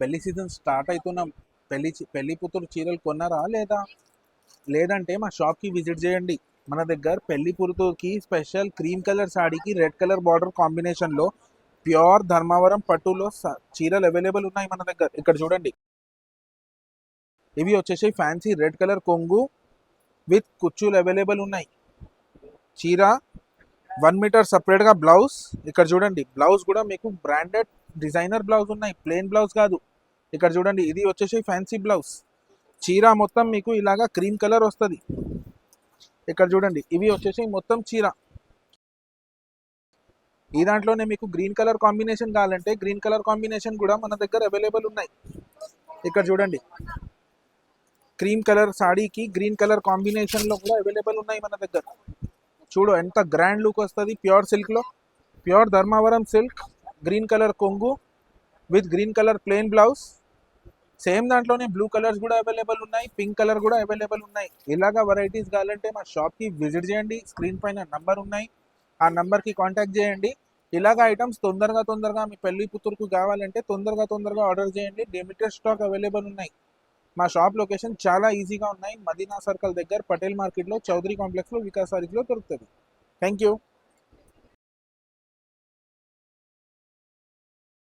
పెళ్లి season start అవుతున్న పెళ్లి కూతురు చీరలు కొన్నారా లేదా? లేదంటే మా షాప్కి విజిట్ చేయండి. మన దగ్గర పెళ్లి కూతురుకి స్పెషల్ క్రీమ్ కలర్ సాడీకి రెడ్ కలర్ బార్డర్ కాంబినేషన్లో ప్యూర్ ధర్మవరం పట్టులో చీరలు అవైలబుల్ ఉన్నాయి మన దగ్గర. ఇక్కడ చూడండి, ఇవి వచ్చేసి ఫ్యాన్సీ రెడ్ కలర్ కొంగు విత్ కుచ్చులు అవైలబుల్ ఉన్నాయి. చీర 1 మీటర్ సపరేట్గా బ్లౌజ్. ఇక్కడ చూడండి, బ్లౌజ్ కూడా మీకు బ్రాండెడ్ డిజైనర్ బ్లౌజ్ ఉన్నాయి, ప్లెయిన్ బ్లౌజ్ కాదు. ఇక్కడ చూడండి, ఇది వచ్చేసి ఫ్యాన్సీ బ్లౌజ్. చీర మొత్తం మీకు ఇలాగా క్రీమ్ కలర్ వస్తుంది. ఇక్కడ చూడండి, ఇవి వచ్చేసి మొత్తం చీర. ఈ దాంట్లోనే మీకు గ్రీన్ కలర్ కాంబినేషన్ కావాలంటే గ్రీన్ కలర్ కాంబినేషన్ కూడా మన దగ్గర అవైలబుల్ ఉన్నాయి. ఇక్కడ చూడండి, క్రీమ్ కలర్ సాడీకి గ్రీన్ కలర్ కాంబినేషన్లో కూడా అవైలబుల్ ఉన్నాయి మన దగ్గర. చూడు ఎంత గ్రాండ్ లుక్ వస్తుంది. ప్యూర్ సిల్క్లో, pure Dharmavaram silk, green colour కొంగు with green colour plain blouse. Same దాంట్లోనే బ్లూ కలర్స్ కూడా అవైలబుల్ ఉన్నాయి, పింక్ కలర్ కూడా అవైలబుల్ ఉన్నాయి. ఇలాగా వెరైటీస్ కావాలంటే మా షాప్కి విజిట్ చేయండి. స్క్రీన్ పైన నంబర్ ఉన్నాయి, ఆ నంబర్కి కాంటాక్ట్ చేయండి. ఇలాగ ఐటమ్స్ తొందరగా మీ పెళ్లి కూతురుకు కావాలంటే తొందరగా ఆర్డర్ చేయండి. లిమిటెడ్ స్టాక్ అవైలబుల్ ఉన్నాయి. మా షాప్ లొకేషన్ చాలా ఈజీగా ఉన్నాయి. మదీనా సర్కిల్ దగ్గర పటేల్ మార్కెట్లో చౌదరి కాంప్లెక్స్లో వికాస్ సారీస్లో దొరుకుతుంది. Thank you.